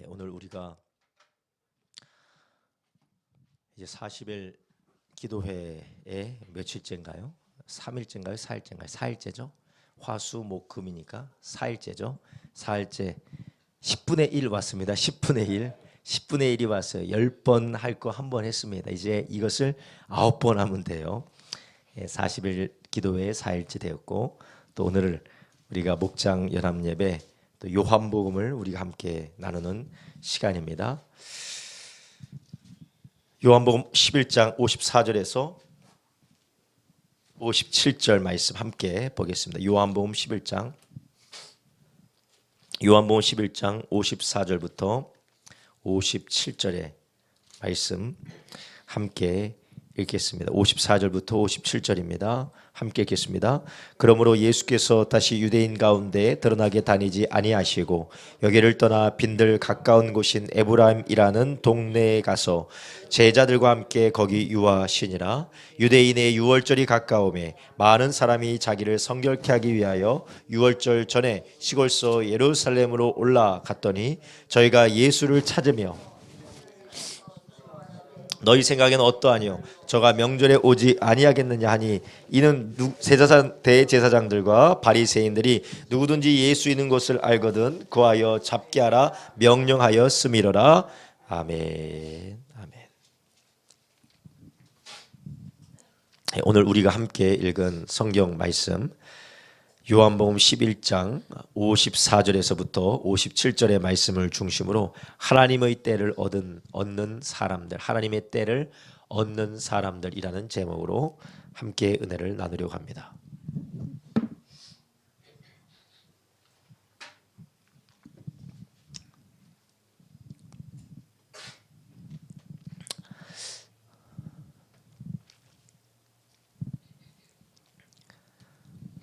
오늘 우리가 이제 40일 기도회의 며칠째인가요? 3일째인가요? 4일째인가요? 4일째죠. 화수목금이니까 4일째죠. 4일째 10분의 1 왔습니다. 10분의 1. 10분의 1이 왔어요. 10번 할 거 한 번 했습니다. 이제 이것을 9번 하면 돼요. 40일 기도회의 4일째 되었고, 또 오늘 우리가 목장 연합예배 또 요한복음을 우리가 함께 나누는 시간입니다. 요한복음 11장 54절에서 57절 말씀 함께 보겠습니다. 요한복음 11장 54절부터 57절의 말씀 함께 읽겠습니다. 54절부터 57절입니다. 함께 읽겠습니다. 그러므로 예수께서 다시 유대인 가운데 드러나게 다니지 아니하시고 여기를 떠나 빈들 가까운 곳인 에브라임이라는 동네에 가서 제자들과 함께 거기 유하시니라. 유대인의 유월절이 가까우매 많은 사람이 자기를 성결케 하기 위하여 유월절 전에 시골서 예루살렘으로 올라갔더니 저희가 예수를 찾으며 너희 생각에는 어떠하니요? 저가 명절에 오지 아니하겠느냐 하니 이는 대제사장들과 바리새인들이 누구든지 예수 있는 것을 알거든 구하여 잡게 하라 명령하였음이로라. 아멘. 아멘. 오늘 우리가 함께 읽은 성경 말씀 요한복음 11장 54절에서부터 57절의 말씀을 중심으로 하나님의 때를 얻는 사람들, 하나님의 때를 얻는 사람들이라는 제목으로 함께 은혜를 나누려고 합니다.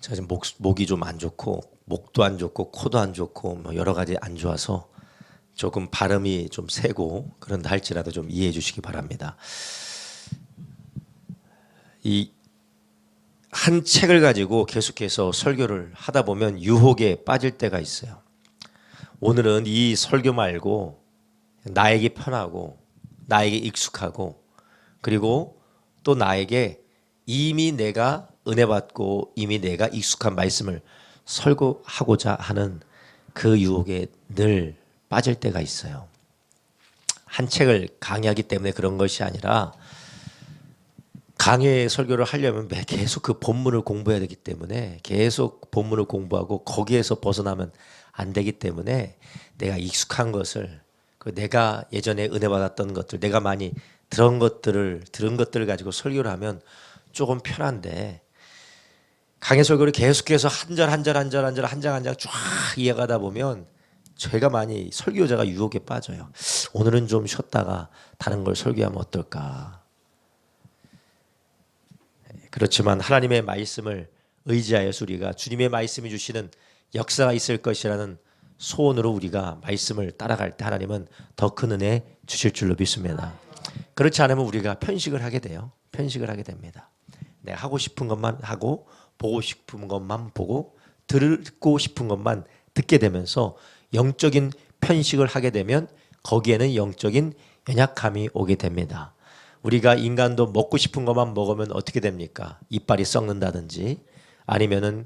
제가 지금 목이 좀 안 좋고 목도 안 좋고 코도 안 좋고 뭐 여러 가지 안 좋아서 조금 발음이 좀 세고 그런다 할지라도 좀 이해해 주시기 바랍니다. 이 한 책을 가지고 계속해서 설교를 하다 보면 유혹에 빠질 때가 있어요. 오늘은 이 설교 말고 나에게 편하고 나에게 익숙하고 그리고 또 나에게 이미 내가 은혜 받고 이미 내가 익숙한 말씀을 설교하고자 하는 그 유혹에 늘 빠질 때가 있어요. 한 책을 강의하기 때문에 그런 것이 아니라 강의 설교를 하려면 계속 그 본문을 공부해야 되기 때문에 계속 본문을 공부하고 거기에서 벗어나면 안 되기 때문에 내가 익숙한 것을 내가 예전에 은혜 받았던 것들 내가 많이 들은 것들을 가지고 설교를 하면 조금 편한데 강의 설교를 계속해서 한 장 쫙 이어가다 보면 제가 많이 설교자가 유혹에 빠져요. 오늘은 좀 쉬었다가 다른 걸 설교하면 어떨까. 그렇지만 하나님의 말씀을 의지하여서 우리가 주님의 말씀이 주시는 역사가 있을 것이라는 소원으로 우리가 말씀을 따라갈 때 하나님은 더 큰 은혜 주실 줄로 믿습니다. 그렇지 않으면 우리가 편식을 하게 돼요. 편식을 하게 됩니다. 내가 하고 싶은 것만 하고 보고 싶은 것만 보고 듣고 싶은 것만 듣게 되면서 영적인 편식을 하게 되면 거기에는 영적인 연약함이 오게 됩니다. 우리가 인간도 먹고 싶은 것만 먹으면 어떻게 됩니까? 이빨이 썩는다든지 아니면은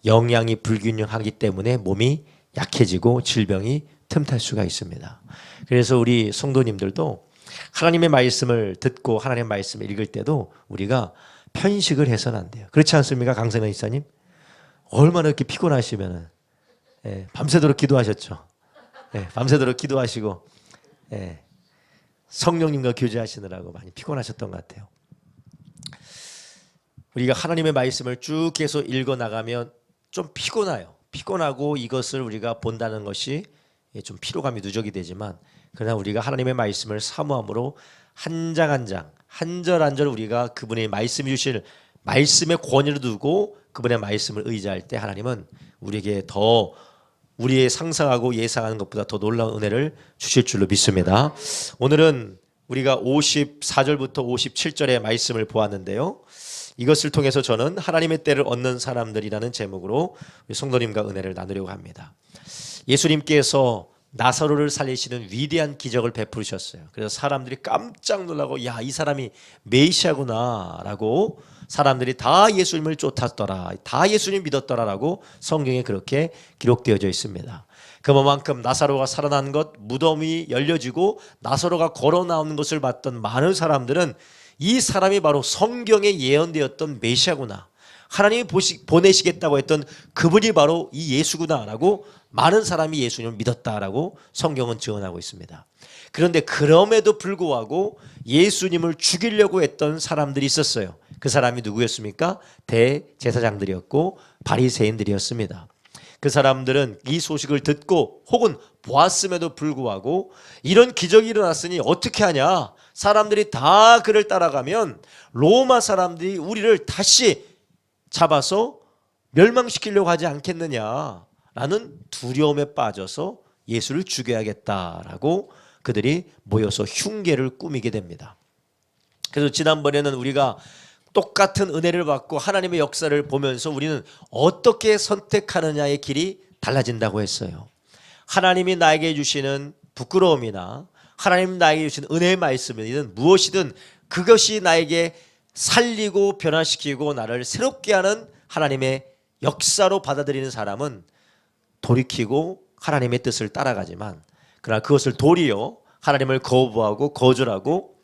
영양이 불균형하기 때문에 몸이 약해지고 질병이 틈탈 수가 있습니다. 그래서 우리 성도님들도 하나님의 말씀을 듣고 하나님의 말씀을 읽을 때도 우리가 편식을 해서는 안 돼요. 그렇지 않습니까? 강성현 이사님 얼마나 이렇게 피곤하시면은 밤새도록 기도하셨죠. 밤새도록 기도하시고 성령님과 교제하시느라고 많이 피곤하셨던 것 같아요. 우리가 하나님의 말씀을 쭉 계속 읽어 나가면 좀 피곤해요. 피곤하고 이것을 우리가 본다는 것이 좀 피로감이 누적이 되지만 그러나 우리가 하나님의 말씀을 사모함으로 한 장 한 장 한 절 한 절 우리가 그분의 말씀해 주실 말씀의 권위를 두고 그분의 말씀을 의지할 때 하나님은 우리에게 더 우리의 상상하고 예상하는 것보다 더 놀라운 은혜를 주실 줄로 믿습니다. 오늘은 우리가 54절부터 57절의 말씀을 보았는데요. 이것을 통해서 저는 하나님의 때를 얻는 사람들이라는 제목으로 우리 성도님과 은혜를 나누려고 합니다. 예수님께서 나사로를 살리시는 위대한 기적을 베푸셨어요. 그래서 사람들이 깜짝 놀라고 야, 이 사람이 메시아구나 라고 사람들이 다 예수님을 쫓았더라, 다 예수님 믿었더라라고 성경에 그렇게 기록되어져 있습니다. 그만큼 나사로가 살아난 것, 무덤이 열려지고 나사로가 걸어 나오는 것을 봤던 많은 사람들은 이 사람이 바로 성경에 예언되었던 메시아구나, 하나님이 보내시겠다고 했던 그분이 바로 이 예수구나라고 많은 사람이 예수님을 믿었다라고 성경은 증언하고 있습니다. 그런데 그럼에도 불구하고 예수님을 죽이려고 했던 사람들이 있었어요. 그 사람이 누구였습니까? 대제사장들이었고 바리새인들이었습니다. 그 사람들은 이 소식을 듣고 혹은 보았음에도 불구하고 이런 기적이 일어났으니 어떻게 하냐, 사람들이 다 그를 따라가면 로마 사람들이 우리를 다시 잡아서 멸망시키려고 하지 않겠느냐라는 두려움에 빠져서 예수를 죽여야겠다라고 그들이 모여서 흉계를 꾸미게 됩니다. 그래서 지난번에는 우리가 똑같은 은혜를 받고 하나님의 역사를 보면서 우리는 어떻게 선택하느냐의 길이 달라진다고 했어요. 하나님이 나에게 주시는 부끄러움이나 하나님 나에게 주신 은혜의 말씀이든 무엇이든 그것이 나에게 살리고 변화시키고 나를 새롭게 하는 하나님의 역사로 받아들이는 사람은 돌이키고 하나님의 뜻을 따라가지만, 그러나 그것을 도리어 하나님을 거부하고 거절하고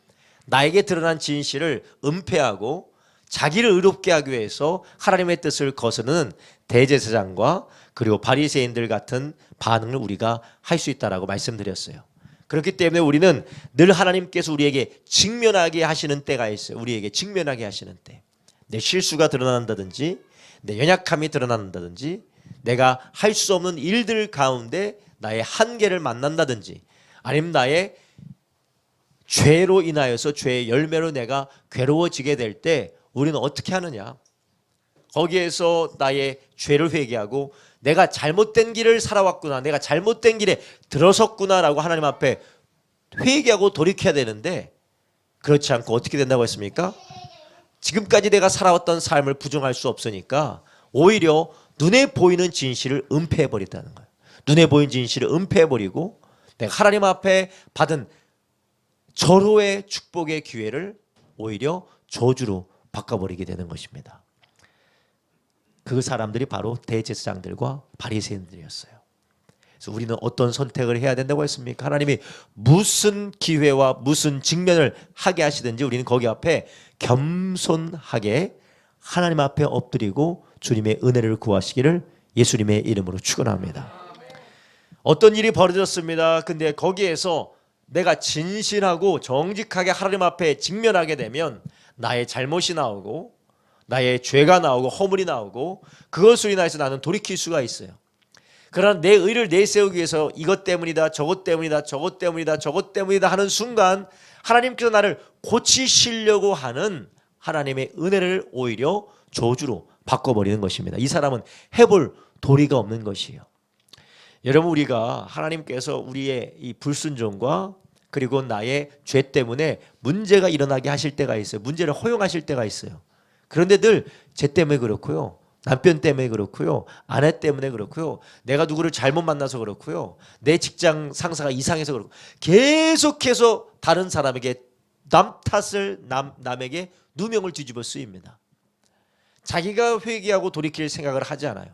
나에게 드러난 진실을 은폐하고 자기를 의롭게 하기 위해서 하나님의 뜻을 거스르는 대제사장과 그리고 바리새인들 같은 반응을 우리가 할 수 있다라고 말씀드렸어요. 그렇기 때문에 우리는 늘 하나님께서 우리에게 직면하게 하시는 때가 있어요. 우리에게 직면하게 하시는 때, 내 실수가 드러난다든지 내 연약함이 드러난다든지 내가 할 수 없는 일들 가운데 나의 한계를 만난다든지 아니면 나의 죄로 인하여서 죄의 열매로 내가 괴로워지게 될 때 우리는 어떻게 하느냐, 거기에서 나의 죄를 회개하고 내가 잘못된 길을 살아왔구나, 내가 잘못된 길에 들어섰구나라고 하나님 앞에 회개하고 돌이켜야 되는데, 그렇지 않고 어떻게 된다고 했습니까? 지금까지 내가 살아왔던 삶을 부정할 수 없으니까 오히려 눈에 보이는 진실을 은폐해버린다는 거예요. 눈에 보이는 진실을 은폐해버리고 내가 하나님 앞에 받은 절호의 축복의 기회를 오히려 저주로 바꿔버리게 되는 것입니다. 그 사람들이 바로 대제사장들과 바리새인들이었어요. 그래서 우리는 어떤 선택을 해야 된다고 했습니까? 하나님이 무슨 기회와 무슨 직면을 하게 하시든지 우리는 거기 앞에 겸손하게 하나님 앞에 엎드리고 주님의 은혜를 구하시기를 예수님의 이름으로 축원합니다. 어떤 일이 벌어졌습니다. 근데 거기에서 내가 진실하고 정직하게 하나님 앞에 직면하게 되면 나의 잘못이 나오고 나의 죄가 나오고 허물이 나오고 그것으로 인해서 나는 돌이킬 수가 있어요. 그러나 내 의를 내세우기 위해서 이것 때문이다, 저것 때문이다, 저것 때문이다, 저것 때문이다 하는 순간 하나님께서 나를 고치시려고 하는 하나님의 은혜를 오히려 저주로 바꿔버리는 것입니다. 이 사람은 해볼 도리가 없는 것이에요. 여러분, 우리가 하나님께서 우리의 이 불순종과 그리고 나의 죄 때문에 문제가 일어나게 하실 때가 있어요. 문제를 허용하실 때가 있어요. 그런데 늘 죄 때문에 그렇고요, 남편 때문에 그렇고요, 아내 때문에 그렇고요, 내가 누구를 잘못 만나서 그렇고요, 내 직장 상사가 이상해서 그렇고 계속해서 다른 사람에게 남 탓을 남에게 누명을 뒤집어 쓰입니다. 자기가 회개하고 돌이킬 생각을 하지 않아요.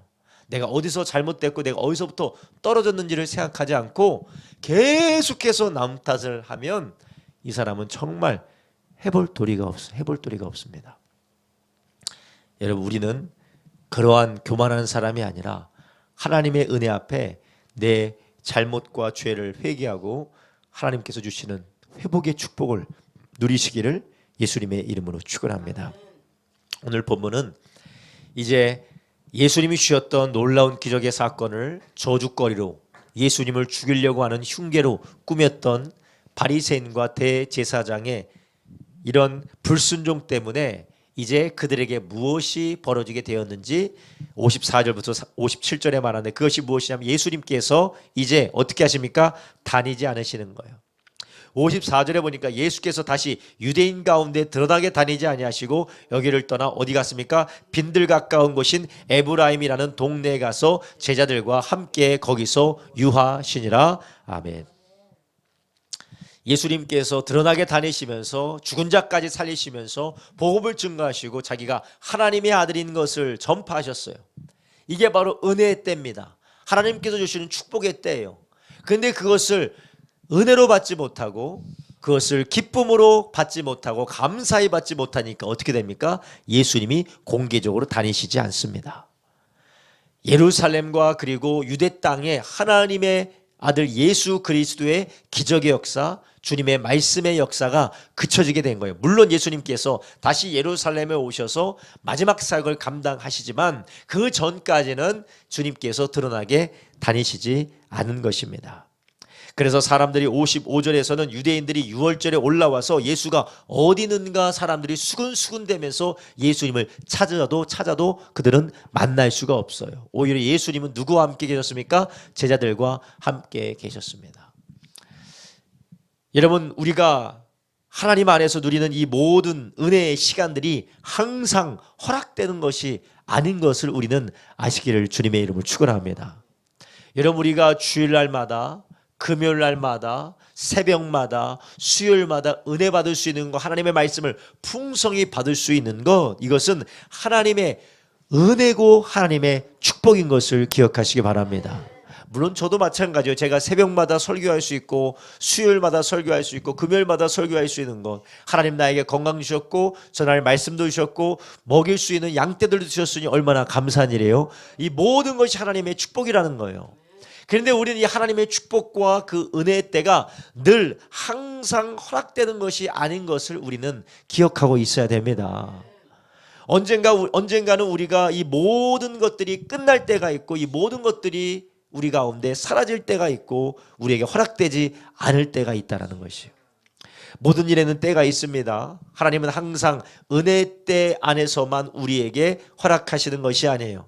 내가 어디서 잘못됐고 내가 어디서부터 떨어졌는지를 생각하지 않고 계속해서 남 탓을 하면 이 사람은 정말 해볼 도리가 없습니다. 여러분, 우리는 그러한 교만한 사람이 아니라 하나님의 은혜 앞에 내 잘못과 죄를 회개하고 하나님께서 주시는 회복의 축복을 누리시기를 예수님의 이름으로 축원합니다. 오늘 본문은 이제 예수님이 주셨던 놀라운 기적의 사건을 저주거리로 예수님을 죽이려고 하는 흉계로 꾸몄던 바리새인과 대제사장의 이런 불순종 때문에 이제 그들에게 무엇이 벌어지게 되었는지 54절부터 57절에 말하는데, 그것이 무엇이냐면 예수님께서 이제 어떻게 하십니까? 다니지 않으시는 거예요. 54절에 보니까 예수께서 다시 유대인 가운데 드러나게 다니지 아니하시고 여기를 떠나 어디 갔습니까? 빈들 가까운 곳인 에브라임이라는 동네에 가서 제자들과 함께 거기서 유하시니라. 아멘. 예수님께서 드러나게 다니시면서 죽은 자까지 살리시면서 복음을 증거하시고 자기가 하나님의 아들인 것을 전파하셨어요. 이게 바로 은혜의 때입니다. 하나님께서 주시는 축복의 때예요. 그런데 그것을 은혜로 받지 못하고 그것을 기쁨으로 받지 못하고 감사히 받지 못하니까 어떻게 됩니까? 예수님이 공개적으로 다니시지 않습니다. 예루살렘과 그리고 유대 땅에 하나님의 아들 예수 그리스도의 기적의 역사, 주님의 말씀의 역사가 그쳐지게 된 거예요. 물론 예수님께서 다시 예루살렘에 오셔서 마지막 사역을 감당하시지만 그 전까지는 주님께서 드러나게 다니시지 않은 것입니다. 그래서 사람들이 55절에서는 유대인들이 유월절에 올라와서 예수가 어디 있는가 사람들이 수근수근대면서 예수님을 찾아도 그들은 만날 수가 없어요. 오히려 예수님은 누구와 함께 계셨습니까? 제자들과 함께 계셨습니다. 여러분, 우리가 하나님 안에서 누리는 이 모든 은혜의 시간들이 항상 허락되는 것이 아닌 것을 우리는 아시기를 주님의 이름으로 축원합니다. 여러분, 우리가 주일날마다 금요일날마다 새벽마다 수요일마다 은혜 받을 수 있는 것, 하나님의 말씀을 풍성히 받을 수 있는 것, 이것은 하나님의 은혜고 하나님의 축복인 것을 기억하시기 바랍니다. 물론 저도 마찬가지예요. 제가 새벽마다 설교할 수 있고 수요일마다 설교할 수 있고 금요일마다 설교할 수 있는 것, 하나님 나에게 건강 주셨고 전할 말씀도 주셨고 먹일 수 있는 양떼들도 주셨으니 얼마나 감사한 일이에요. 이 모든 것이 하나님의 축복이라는 거예요. 그런데 우리는 이 하나님의 축복과 그 은혜의 때가 늘 항상 허락되는 것이 아닌 것을 우리는 기억하고 있어야 됩니다. 언젠가는 우리가 이 모든 것들이 끝날 때가 있고 이 모든 것들이 우리 가운데 사라질 때가 있고 우리에게 허락되지 않을 때가 있다는 것이에요. 모든 일에는 때가 있습니다. 하나님은 항상 은혜의 때 안에서만 우리에게 허락하시는 것이 아니에요.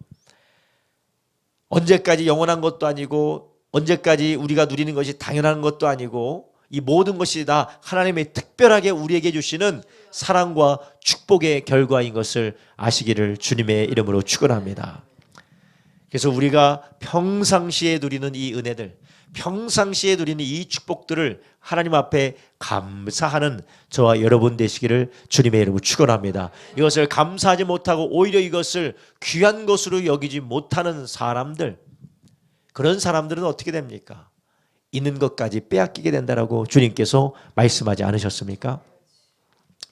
언제까지 영원한 것도 아니고 언제까지 우리가 누리는 것이 당연한 것도 아니고 이 모든 것이 다 하나님의 특별하게 우리에게 주시는 사랑과 축복의 결과인 것을 아시기를 주님의 이름으로 축원합니다. 그래서 우리가 평상시에 누리는 이 은혜들, 평상시에 누리는 이 축복들을 하나님 앞에 감사하는 저와 여러분 되시기를 주님의 이름으로 축원합니다. 이것을 감사하지 못하고 오히려 이것을 귀한 것으로 여기지 못하는 사람들, 그런 사람들은 어떻게 됩니까? 있는 것까지 빼앗기게 된다라고 주님께서 말씀하지 않으셨습니까?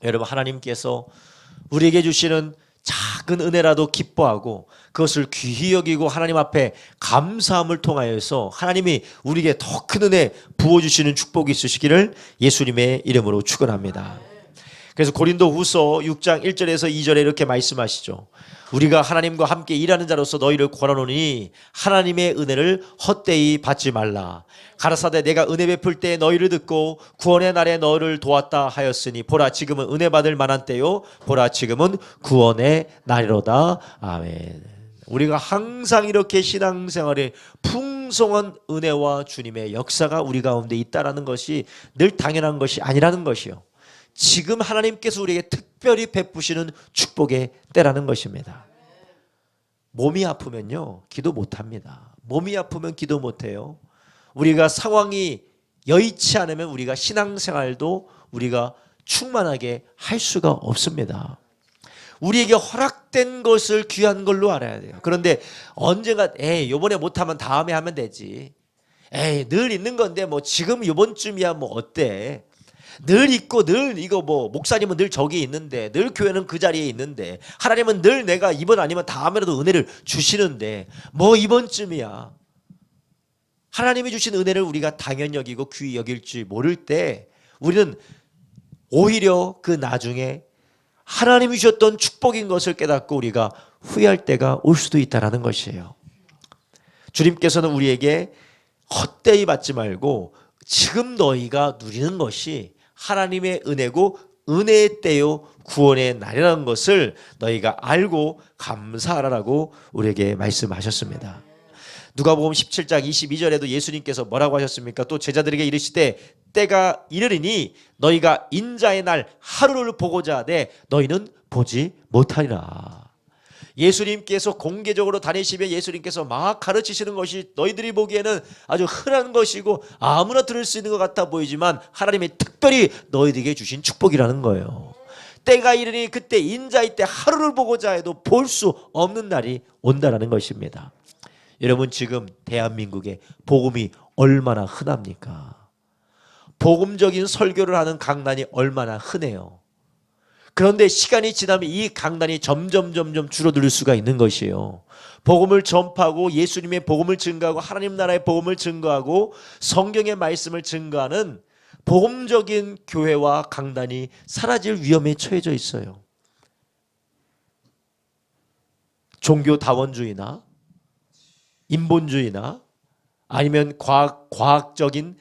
여러분, 하나님께서 우리에게 주시는 작은 은혜라도 기뻐하고 그것을 귀히 여기고 하나님 앞에 감사함을 통하여서 하나님이 우리에게 더 큰 은혜 부어주시는 축복이 있으시기를 예수님의 이름으로 축원합니다. 그래서 고린도후서 6장 1절에서 2절에 이렇게 말씀하시죠. 우리가 하나님과 함께 일하는 자로서 너희를 권하노니 하나님의 은혜를 헛되이 받지 말라. 가라사대 내가 은혜 베풀 때 너희를 듣고 구원의 날에 너를 도왔다 하였으니 보라 지금은 은혜 받을 만한 때요 보라 지금은 구원의 날이로다. 아멘. 우리가 항상 이렇게 신앙생활에 풍성한 은혜와 주님의 역사가 우리 가운데 있다라는 것이 늘 당연한 것이 아니라는 것이요. 지금 하나님께서 우리에게 특별히 베푸시는 축복의 때라는 것입니다. 몸이 아프면요 기도 못합니다. 몸이 아프면 기도 못해요. 우리가 상황이 여의치 않으면 우리가 신앙생활도 우리가 충만하게 할 수가 없습니다. 우리에게 허락된 것을 귀한 걸로 알아야 돼요. 그런데 언젠가 요번에 못하면 다음에 하면 되지. 늘 있는 건데 뭐 지금 요번쯤이야 뭐 어때. 늘 있고 늘 이거 뭐 목사님은 늘 저기 있는데 늘 교회는 그 자리에 있는데 하나님은 늘 내가 이번 아니면 다음에라도 은혜를 주시는데 뭐 이번쯤이야. 하나님이 주신 은혜를 우리가 당연히 여기고 귀히 여길 줄 모를 때 우리는 오히려 그 나중에 하나님이 주셨던 축복인 것을 깨닫고 우리가 후회할 때가 올 수도 있다는 것이에요. 주님께서는 우리에게 헛되이 받지 말고 지금 너희가 누리는 것이 하나님의 은혜고 은혜의 때요 구원의 날이라는 것을 너희가 알고 감사하라고 우리에게 말씀하셨습니다. 누가복음 17장 22절에도 예수님께서 뭐라고 하셨습니까? 또 제자들에게 이르시되 때가 이르리니 너희가 인자의 날 하루를 보고자 하되 너희는 보지 못하리라. 예수님께서 공개적으로 다니시며 예수님께서 막 가르치시는 것이 너희들이 보기에는 아주 흔한 것이고 아무나 들을 수 있는 것 같아 보이지만 하나님이 특별히 너희들에게 주신 축복이라는 거예요. 때가 이르니 그때 인자의 때 하루를 보고자 해도 볼 수 없는 날이 온다라는 것입니다. 여러분, 지금 대한민국에 복음이 얼마나 흔합니까? 복음적인 설교를 하는 강단이 얼마나 흔해요. 그런데 시간이 지나면 이 강단이 점점 줄어들 수가 있는 것이에요. 복음을 전파하고 예수님의 복음을 증거하고 하나님 나라의 복음을 증거하고 성경의 말씀을 증거하는 복음적인 교회와 강단이 사라질 위험에 처해져 있어요. 종교 다원주의나 인본주의나 아니면 과학적인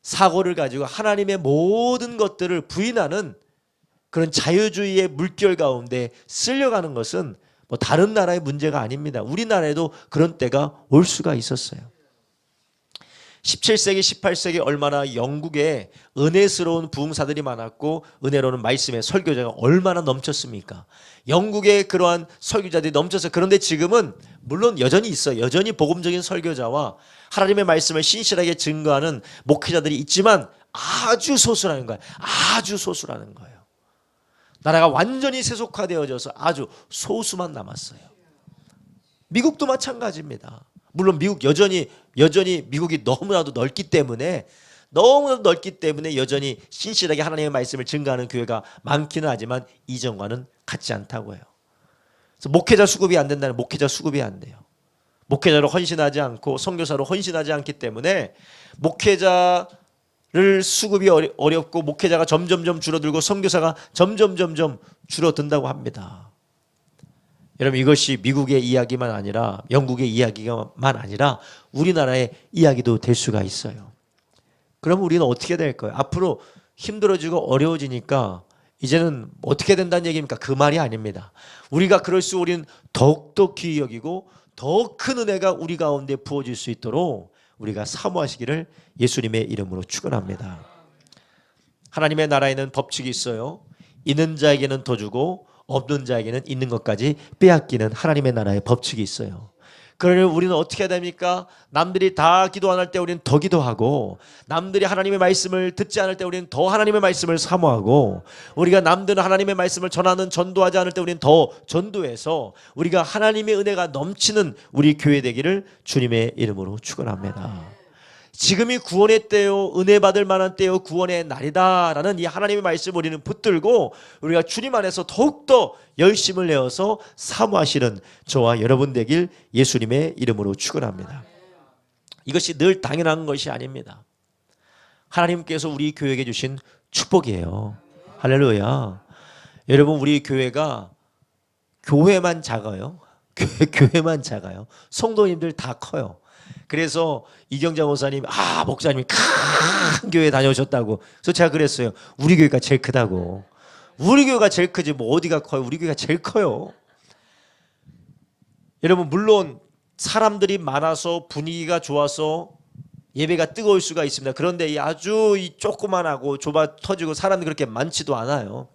사고를 가지고 하나님의 모든 것들을 부인하는 그런 자유주의의 물결 가운데 쓸려가는 것은 뭐 다른 나라의 문제가 아닙니다. 우리나라에도 그런 때가 올 수가 있었어요. 17세기, 18세기 얼마나 영국에 은혜스러운 부흥사들이 많았고 은혜로운 말씀의 설교자가 얼마나 넘쳤습니까? 영국에 그러한 설교자들이 넘쳤어요. 그런데 지금은 물론 여전히 있어요. 여전히 복음적인 설교자와 하나님의 말씀을 신실하게 증거하는 목회자들이 있지만 아주 소수라는 거예요. 아주 소수라는 거예요. 나라가 완전히 세속화되어져서 아주 소수만 남았어요. 미국도 마찬가지입니다. 물론 미국 여전히 미국이 너무나도 넓기 때문에 여전히 신실하게 하나님의 말씀을 증거하는 교회가 많기는 하지만 이전과는 같지 않다고 해요. 그래서 목회자 수급이 안 된다는 목회자 수급이 안 돼요. 목회자로 헌신하지 않고 선교사로 헌신하지 않기 때문에 목회자를 수급이 어렵고 목회자가 점점 줄어들고 선교사가 점점 줄어든다고 합니다. 여러분, 이것이 미국의 이야기만 아니라 영국의 이야기만 아니라 우리나라의 이야기도 될 수가 있어요. 그럼 우리는 어떻게 될까요? 앞으로 힘들어지고 어려워지니까 이제는 어떻게 된다는 얘기입니까? 그 말이 아닙니다. 우리가 그럴수록 우리는 더욱더 귀히 여기고 더 큰 은혜가 우리 가운데 부어질 수 있도록 우리가 사모하시기를 예수님의 이름으로 축원합니다. 하나님의 나라에는 법칙이 있어요. 있는 자에게는 더 주고 없는 자에게는 있는 것까지 빼앗기는 하나님의 나라의 법칙이 있어요. 그러니 우리는 어떻게 해야 됩니까? 남들이 다 기도 안 할 때 우리는 더 기도하고 남들이 하나님의 말씀을 듣지 않을 때 우리는 더 하나님의 말씀을 사모하고 우리가 남들은 하나님의 말씀을 전도하지 않을 때 우리는 더 전도해서 우리가 하나님의 은혜가 넘치는 우리 교회 되기를 주님의 이름으로 축원합니다. 지금이 구원의 때요, 은혜 받을 만한 때요, 구원의 날이다라는 이 하나님의 말씀을 우리는 붙들고 우리가 주님 안에서 더욱더 열심을 내어서 사모하시는 저와 여러분 되길 예수님의 이름으로 축원합니다. 이것이 늘 당연한 것이 아닙니다. 하나님께서 우리 교회에게 주신 축복이에요. 할렐루야. 여러분, 우리 교회가 교회만 작아요. 교회만 작아요. 성도님들 다 커요. 그래서 이경장 목사님, 목사님이 큰 교회 다녀오셨다고. 그래서 제가 그랬어요. 우리 교회가 제일 크다고. 우리 교회가 제일 크지 뭐 어디가 커요. 우리 교회가 제일 커요. 여러분, 물론 사람들이 많아서 분위기가 좋아서 예배가 뜨거울 수가 있습니다. 그런데 아주 조그만하고 좁아 터지고 사람이 그렇게 많지도 않아요.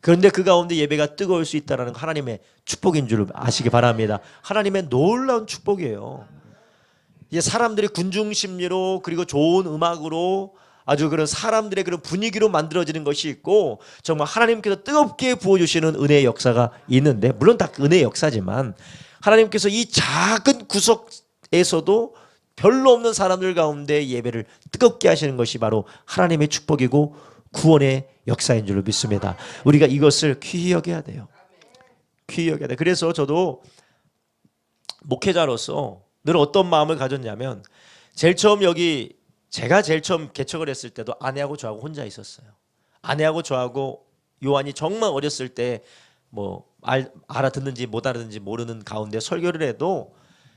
그런데 그 가운데 예배가 뜨거울 수 있다는 하나님의 축복인 줄 아시기 바랍니다. 하나님의 놀라운 축복이에요. 이제 사람들이 군중 심리로 그리고 좋은 음악으로 아주 그런 사람들의 그런 분위기로 만들어지는 것이 있고 정말 하나님께서 뜨겁게 부어주시는 은혜의 역사가 있는데 물론 다 은혜의 역사지만 하나님께서 이 작은 구석에서도 별로 없는 사람들 가운데 예배를 뜨겁게 하시는 것이 바로 하나님의 축복이고 구원의 역사인 줄로 믿습니다. 우리가 이것을 귀히 여겨야 돼요. 귀히 여겨야 돼요. 그래서 저도 목회자로서 늘 어떤 마음을 가졌냐면 제가 제일 처음 개척을 했을 때도 아내하고 저하고 혼자 있었어요. 아내하고 저하고 요한이 정말 어렸을 때 뭐 알아듣는지 못 알아듣는지 모르는 가운데 설교를 해도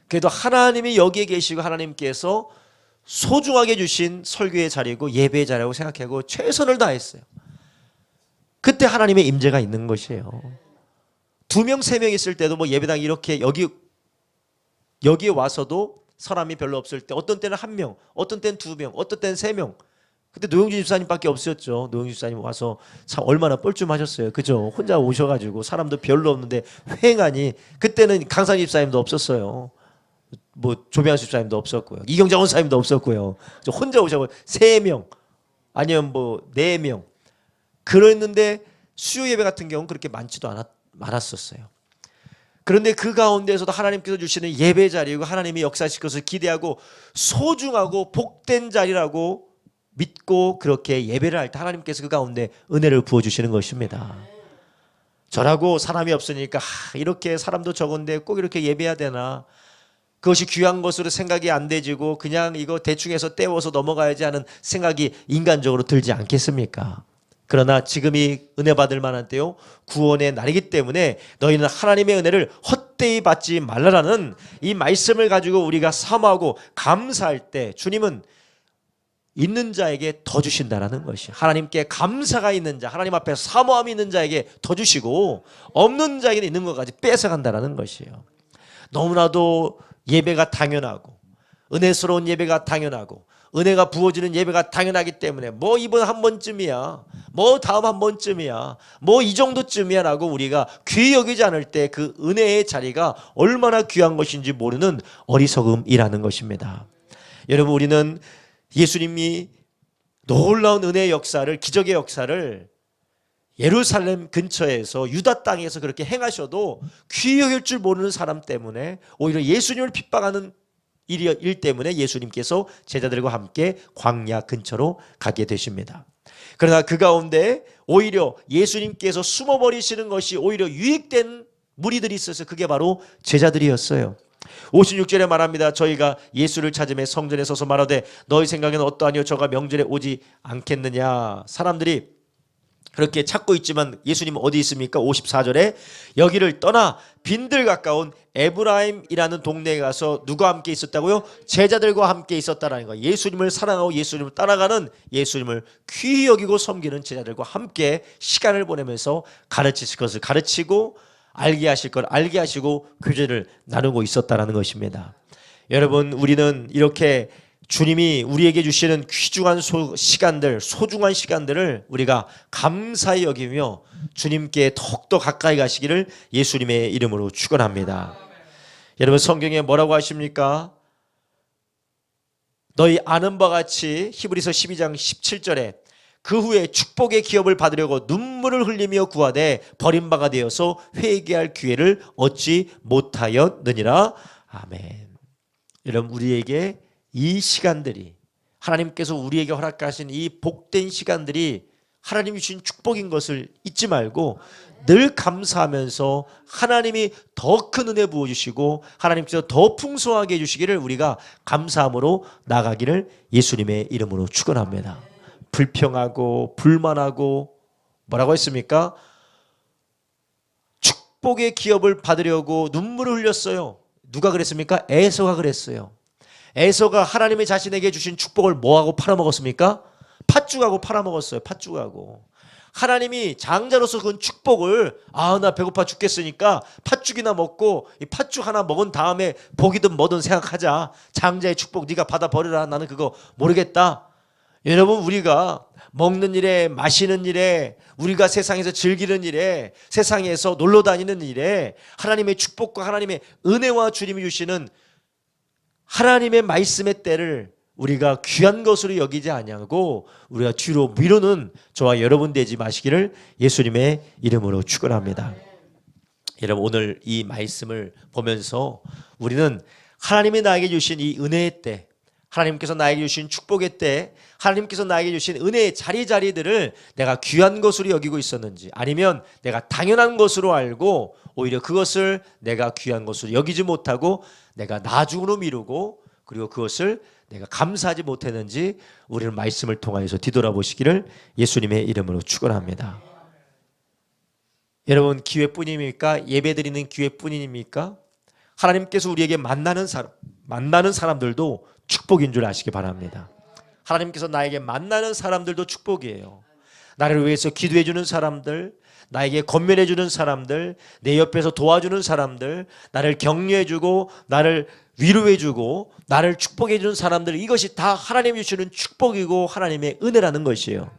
그래도 하나님이 여기에 계시고 하나님께서 소중하게 주신 설교의 자리고 예배의 자리라고 생각하고 최선을 다했어요. 그때 하나님의 임재가 있는 것이에요. 2명, 3명 있을 때도 뭐 예배당 이렇게 여기에 와서도 사람이 별로 없을 때 어떤 때는 1명, 어떤 때는 2명, 어떤 때는 3명 그때 노영준 집사님밖에 없었죠. 노영준 집사님 와서 참 얼마나 뻘쭘하셨어요. 그죠? 혼자 오셔가지고 사람도 별로 없는데 횡하니, 그때는 강산 집사님도 없었어요. 뭐 조병환 집사님도 없었고요. 이경장 원사님도 없었고요. 혼자 오셔고 3명 아니면 뭐 4명 그랬는데 수요 예배 같은 경우는 그렇게 많지도 않았었어요. 그런데 그 가운데서도 하나님께서 주시는 예배 자리이고 하나님이 역사하실 것을 기대하고 소중하고 복된 자리라고 믿고 그렇게 예배를 할 때 하나님께서 그 가운데 은혜를 부어주시는 것입니다. 저라고 사람이 없으니까 이렇게 사람도 적은데 꼭 이렇게 예배해야 되나, 그것이 귀한 것으로 생각이 안 되지고 그냥 이거 대충 해서 때워서 넘어가야지 하는 생각이 인간적으로 들지 않겠습니까? 그러나 지금이 은혜 받을 만한 때요, 구원의 날이기 때문에 너희는 하나님의 은혜를 헛되이 받지 말라라는 이 말씀을 가지고 우리가 사모하고 감사할 때 주님은 있는 자에게 더 주신다라는 것이, 하나님께 감사가 있는 자, 하나님 앞에 사모함이 있는 자에게 더 주시고 없는 자에게 있는 것까지 뺏어간다라는 것이에요. 너무나도 예배가 당연하고 은혜스러운 예배가 당연하고 은혜가 부어지는 예배가 당연하기 때문에 뭐 이번 한 번쯤이야, 뭐 다음 한 번쯤이야, 뭐 이 정도쯤이야 라고 우리가 귀히 여기지 않을 때 그 은혜의 자리가 얼마나 귀한 것인지 모르는 어리석음이라는 것입니다. 여러분, 우리는 예수님이 놀라운 은혜의 역사를, 기적의 역사를 예루살렘 근처에서 유다 땅에서 그렇게 행하셔도 귀히 여길 줄 모르는 사람 때문에 오히려 예수님을 핍박하는 일 때문에 예수님께서 제자들과 함께 광야 근처로 가게 되십니다. 그러나 그 가운데 오히려 예수님께서 숨어버리시는 것이 오히려 유익된 무리들이 있어서 그게 바로 제자들이었어요. 56절에 말합니다. 저희가 예수를 찾으며 성전에 서서 말하되 너희 생각에는 어떠하니요 저가 명절에 오지 않겠느냐. 사람들이 그렇게 찾고 있지만 예수님은 어디 있습니까? 54절에 여기를 떠나 빈들 가까운 에브라임이라는 동네에 가서 누가 함께 있었다고요? 제자들과 함께 있었다라는 거예요. 예수님을 사랑하고 예수님을 따라가는, 예수님을 귀히 여기고 섬기는 제자들과 함께 시간을 보내면서 가르치실 것을 가르치고 알게 하실 걸 알게 하시고 교제를 나누고 있었다라는 것입니다. 여러분, 우리는 이렇게 주님이 우리에게 주시는 귀중한 시간들, 소중한 시간들을 우리가 감사히 여기며 주님께 더욱더 가까이 가시기를 예수님의 이름으로 축원합니다. 여러분, 성경에 뭐라고 하십니까? 너희 아는 바와 같이 히브리서 12장 17절에 그 후에 축복의 기업을 받으려고 눈물을 흘리며 구하되 버림바가 되어서 회개할 기회를 얻지 못하였느니라. 아멘. 여러분, 우리에게 이 시간들이, 하나님께서 우리에게 허락하신 이 복된 시간들이 하나님이 주신 축복인 것을 잊지 말고 늘 감사하면서 하나님이 더 큰 은혜 부어주시고 하나님께서 더 풍성하게 해주시기를 우리가 감사함으로 나가기를 예수님의 이름으로 축원합니다. 불평하고 불만하고 뭐라고 했습니까? 축복의 기업을 받으려고 눈물을 흘렸어요. 누가 그랬습니까? 에서가 그랬어요. 에서가 하나님이 자신에게 주신 축복을 뭐하고 팔아먹었습니까? 팥죽하고 팔아먹었어요. 팥죽하고. 하나님이 장자로서 그 축복을, 나 배고파 죽겠으니까 팥죽이나 먹고 이 팥죽 하나 먹은 다음에 복이든 뭐든 생각하자. 장자의 축복 네가 받아버려라. 나는 그거 모르겠다. 여러분, 우리가 먹는 일에, 마시는 일에, 우리가 세상에서 즐기는 일에, 세상에서 놀러 다니는 일에 하나님의 축복과 하나님의 은혜와 주님이 주시는 하나님의 말씀의 때를 우리가 귀한 것으로 여기지 아니하고 우리가 뒤로 미루는 저와 여러분 되지 마시기를 예수님의 이름으로 축원합니다. 여러분, 오늘 이 말씀을 보면서 우리는 하나님이 나에게 주신 이 은혜의 때, 하나님께서 나에게 주신 축복의 때, 하나님께서 나에게 주신 은혜의 자리자리들을 내가 귀한 것으로 여기고 있었는지, 아니면 내가 당연한 것으로 알고 오히려 그것을 내가 귀한 것으로 여기지 못하고 내가 나중으로 미루고 그리고 그것을 내가 감사하지 못했는지 우리는 말씀을 통하여서 뒤돌아보시기를 예수님의 이름으로 축원합니다. 여러분, 기회뿐입니까? 예배드리는 기회뿐입니까? 하나님께서 우리에게 만나는 사람들도 축복인 줄 아시기 바랍니다. 하나님께서 나에게 만나는 사람들도 축복이에요. 나를 위해서 기도해 주는 사람들, 나에게 권면해 주는 사람들, 내 옆에서 도와주는 사람들, 나를 격려해 주고 나를 위로해 주고 나를 축복해 주는 사람들, 이것이 다 하나님이 주시는 축복이고 하나님의 은혜라는 것이에요.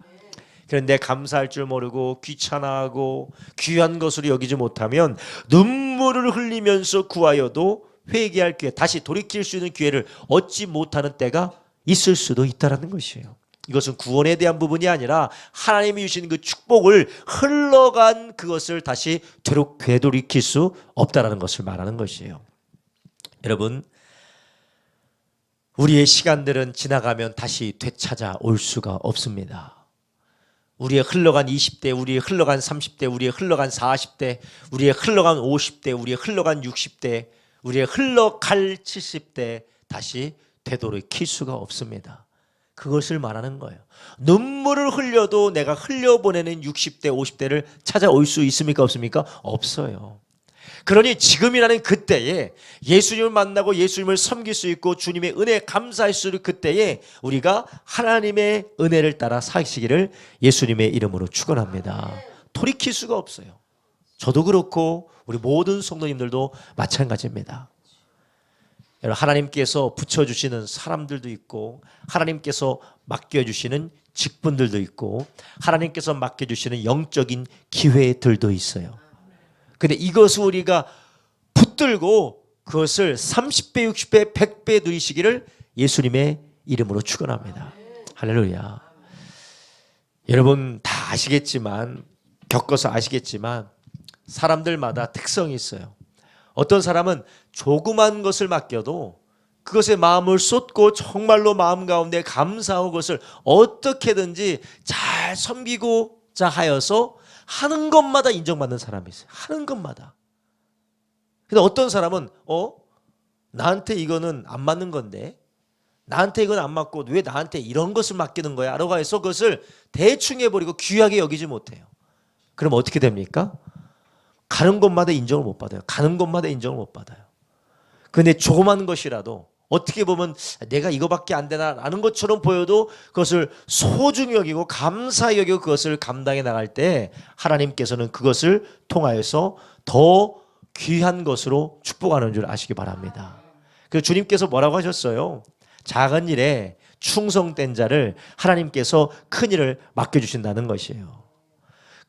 그런데 감사할 줄 모르고 귀찮아하고 귀한 것으로 여기지 못하면 눈물을 흘리면서 구하여도 회개할 기회, 다시 돌이킬 수 있는 기회를 얻지 못하는 때가 있을 수도 있다는 것이에요. 이것은 구원에 대한 부분이 아니라 하나님이 주신 그 축복을 흘러간 그것을 다시 되돌이킬 수 없다는 것을 말하는 것이에요. 여러분, 우리의 시간들은 지나가면 다시 되찾아올 수가 없습니다. 우리의 흘러간 20대, 우리의 흘러간 30대, 우리의 흘러간 40대, 우리의 흘러간 50대, 우리의 흘러간 60대, 우리의 흘러갈 70대 다시 되돌이킬 수가 없습니다. 그것을 말하는 거예요. 눈물을 흘려도 내가 흘려보내는 60대, 50대를 찾아올 수 있습니까? 없습니까? 없어요. 그러니 지금이라는 그때에 예수님을 만나고 예수님을 섬길 수 있고 주님의 은혜에 감사할 수 있는 그때에 우리가 하나님의 은혜를 따라 사시기를 예수님의 이름으로 축원합니다. 돌이킬 수가 없어요. 저도 그렇고 우리 모든 성도님들도 마찬가지입니다. 하나님께서 붙여주시는 사람들도 있고 하나님께서 맡겨주시는 직분들도 있고 하나님께서 맡겨주시는 영적인 기회들도 있어요. 근데 이것을 우리가 붙들고 그것을 30배, 60배, 100배 누리시기를 예수님의 이름으로 축원합니다. 할렐루야. 여러분 다 아시겠지만, 겪어서 아시겠지만 사람들마다 특성이 있어요. 어떤 사람은 조그만 것을 맡겨도 그것에 마음을 쏟고 정말로 마음 가운데 감사하고 그것을 어떻게든지 잘 섬기고자 하여서 하는 것마다 인정받는 사람이 있어요. 하는 것마다. 근데 어떤 사람은 나한테 이거는 안 맞는 건데, 나한테 이건 안 맞고 왜 나한테 이런 것을 맡기는 거야? 라고 해서 그것을 대충 해버리고 귀하게 여기지 못해요. 그럼 어떻게 됩니까? 가는 곳마다 인정을 못 받아요. 가는 곳마다 인정을 못 받아요. 근데 조그만 것이라도 어떻게 보면 내가 이거밖에 안 되나라는 것처럼 보여도 그것을 소중히 여기고 감사히 여기고 그것을 감당해 나갈 때 하나님께서는 그것을 통하여서 더 귀한 것으로 축복하는 줄 아시기 바랍니다. 그래서 주님께서 뭐라고 하셨어요? 작은 일에 충성된 자를 하나님께서 큰 일을 맡겨주신다는 것이에요.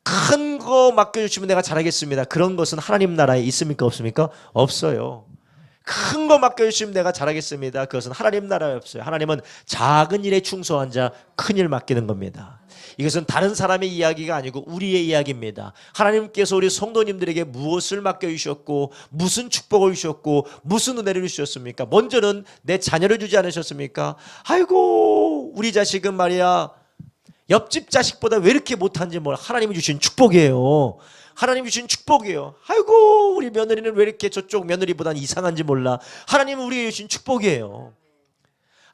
큰 거 맡겨주시면 내가 잘하겠습니다. 그런 것은 하나님 나라에 있습니까? 없습니까? 없어요. 큰 거 맡겨주시면 내가 잘하겠습니다. 그것은 하나님 나라에 없어요. 하나님은 작은 일에 충성한 자 큰 일 맡기는 겁니다. 이것은 다른 사람의 이야기가 아니고 우리의 이야기입니다. 하나님께서 우리 성도님들에게 무엇을 맡겨주셨고 무슨 축복을 주셨고 무슨 은혜를 주셨습니까? 먼저는 내 자녀를 주지 않으셨습니까? 아이고 우리 자식은 말이야 옆집 자식보다 왜 이렇게 못한지 몰라. 하나님이 주신 축복이에요. 하나님이 주신 축복이에요. 아이고 우리 며느리는 왜 이렇게 저쪽 며느리보다는 이상한지 몰라. 하나님은 우리에게 주신 축복이에요.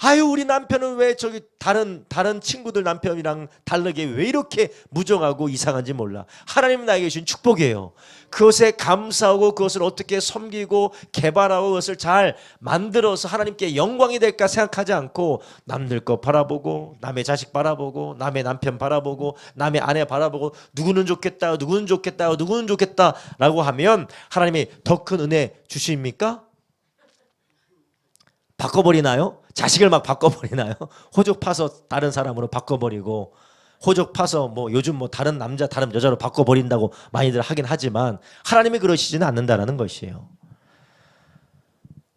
아유 우리 남편은 왜 저기 다른 친구들 남편이랑 다르게 왜 이렇게 무정하고 이상한지 몰라. 하나님은 나에게 주신 축복이에요. 그것에 감사하고 그것을 어떻게 섬기고 개발하고 그것을 잘 만들어서 하나님께 영광이 될까 생각하지 않고 남들 거 바라보고 남의 자식 바라보고 남의 남편 바라보고 남의 아내 바라보고 누구는 좋겠다 누구는 좋겠다 누구는 좋겠다라고 하면 하나님이 더 큰 은혜 주십니까? 바꿔버리나요? 자식을 막 바꿔버리나요? 호적 파서 다른 사람으로 바꿔버리고 호적 파서 뭐 요즘 뭐 다른 남자 다른 여자로 바꿔버린다고 많이들 하긴 하지만 하나님이 그러시지는 않는다라는 것이에요.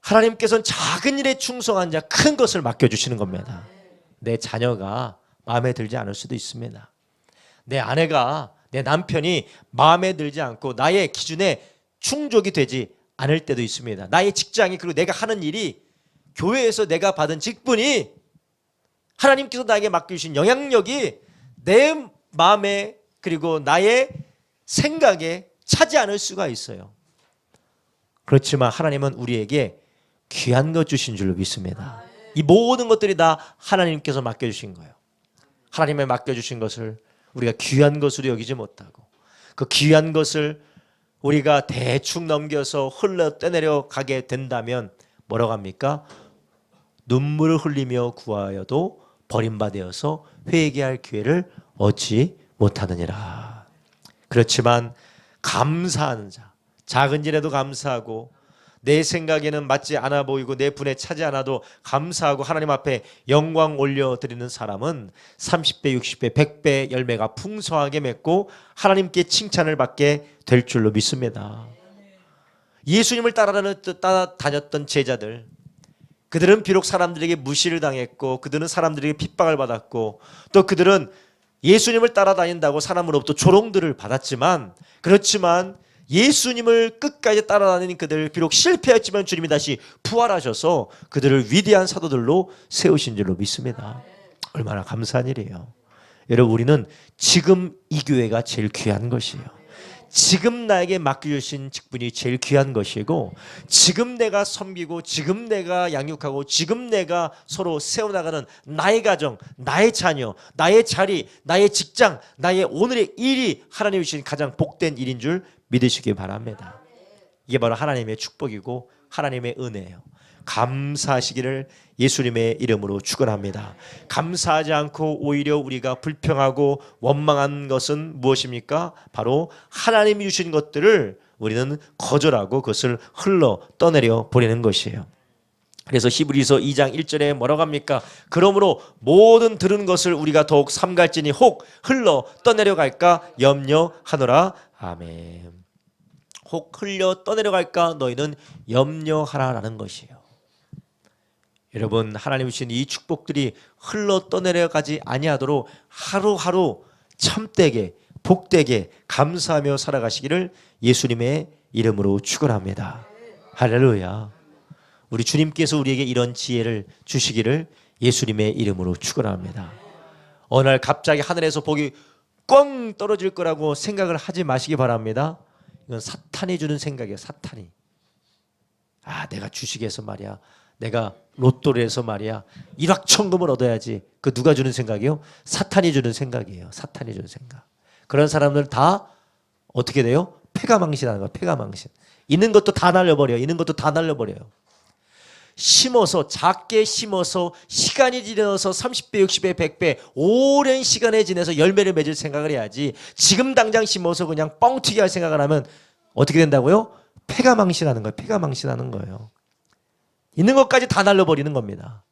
하나님께서는 작은 일에 충성한 자 큰 것을 맡겨주시는 겁니다. 내 자녀가 마음에 들지 않을 수도 있습니다. 내 아내가 내 남편이 마음에 들지 않고 나의 기준에 충족이 되지 않을 때도 있습니다. 나의 직장이 그리고 내가 하는 일이 교회에서 내가 받은 직분이 하나님께서 나에게 맡겨주신 영향력이 내 마음에 그리고 나의 생각에 차지 않을 수가 있어요. 그렇지만 하나님은 우리에게 귀한 것 주신 줄로 믿습니다. 이 모든 것들이 다 하나님께서 맡겨주신 거예요. 하나님의 맡겨주신 것을 우리가 귀한 것으로 여기지 못하고 그 귀한 것을 우리가 대충 넘겨서 흘러 떠내려 가게 된다면 뭐라고 합니까? 눈물을 흘리며 구하여도 버림받아서 회개할 기회를 얻지 못하느니라. 그렇지만 감사하는 자, 작은 일에도 감사하고 내 생각에는 맞지 않아 보이고 내 분에 차지 않아도 감사하고 하나님 앞에 영광 올려드리는 사람은 30배, 60배, 100배 열매가 풍성하게 맺고 하나님께 칭찬을 받게 될 줄로 믿습니다. 예수님을 따라다녔던 제자들, 그들은 비록 사람들에게 무시를 당했고 그들은 사람들에게 핍박을 받았고 또 그들은 예수님을 따라다닌다고 사람으로부터 조롱들을 받았지만, 그렇지만 예수님을 끝까지 따라다니는 그들, 비록 실패했지만 주님이 다시 부활하셔서 그들을 위대한 사도들로 세우신 줄로 믿습니다. 얼마나 감사한 일이에요. 여러분, 우리는 지금 이 교회가 제일 귀한 것이에요. 지금 나에게 맡겨주신 직분이 제일 귀한 것이고, 지금 내가 섬기고 지금 내가 양육하고 지금 내가 서로 세워나가는 나의 가정, 나의 자녀, 나의 자리, 나의 직장, 나의 오늘의 일이 하나님이 주신 가장 복된 일인 줄 믿으시기 바랍니다. 이게 바로 하나님의 축복이고 하나님의 은혜예요. 감사하시기를 예수님의 이름으로 축원합니다. 감사하지 않고 오히려 우리가 불평하고 원망한 것은 무엇입니까? 바로 하나님이 주신 것들을 우리는 거절하고 그것을 흘러 떠내려 보내는 것이에요. 그래서 히브리서 2장 1절에 뭐라고 합니까? 그러므로 모든 들은 것을 우리가 더욱 삼갈지니 혹 흘러 떠내려 갈까 염려하노라. 아멘. 혹 흘려 떠내려 갈까 너희는 염려하라라는 것이에요. 여러분, 하나님 주신 이 축복들이 흘러 떠내려가지 아니하도록 하루하루 참되게 복되게 감사하며 살아가시기를 예수님의 이름으로 축원합니다. 할렐루야. 우리 주님께서 우리에게 이런 지혜를 주시기를 예수님의 이름으로 축원합니다. 어느 날 갑자기 하늘에서 복이 꽝 떨어질 거라고 생각을 하지 마시기 바랍니다. 이건 사탄이 주는 생각이에요. 사탄이. 내가 주식에서 말이야, 내가 로또를 해서 말이야 일확천금을 얻어야지. 그 누가 주는 생각이요? 사탄이 주는 생각이에요. 사탄이 주는 생각. 그런 사람들 다 어떻게 돼요? 패가망신하는 거야. 패가망신. 있는 것도 다 날려버려요. 있는 것도 다 날려버려요. 심어서, 작게 심어서 시간이 지나서 30배, 60배, 100배 오랜 시간에 지나서 열매를 맺을 생각을 해야지, 지금 당장 심어서 그냥 뻥튀기 할 생각을 하면 어떻게 된다고요? 패가망신하는 거예요. 패가망신하는 거예요. 있는 것까지 다 날려버리는 겁니다.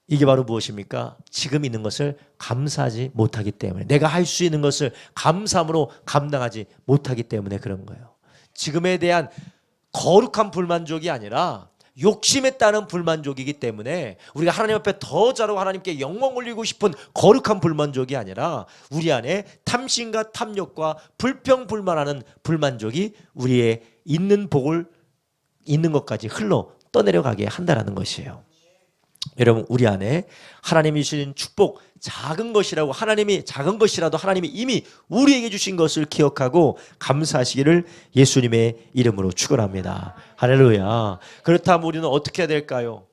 이게 바로 무엇입니까? 지금 있는 것을 감사하지 못하기 때문에, 내가 할 수 있는 것을 감사함으로 감당하지 못하기 때문에 그런 거예요. 지금에 대한 거룩한 불만족이 아니라 욕심에 따른 불만족이기 때문에, 우리가 하나님 앞에 더 잘하고 하나님께 영광 올리고 싶은 거룩한 불만족이 아니라 우리 안에 탐심과 탐욕과 불평불만하는 불만족이 우리의 있는 복을, 있는 것까지 흘러 떠내려가게 한다는 것이에요. 여러분, 우리 안에 하나님이 주신 축복, 작은 것이라고 작은 것이라도 하나님이 이미 우리에게 주신 것을 기억하고 감사하시기를 예수님의 이름으로 축원합니다. 할렐루야. 그렇다면 우리는 어떻게 해야 될까요?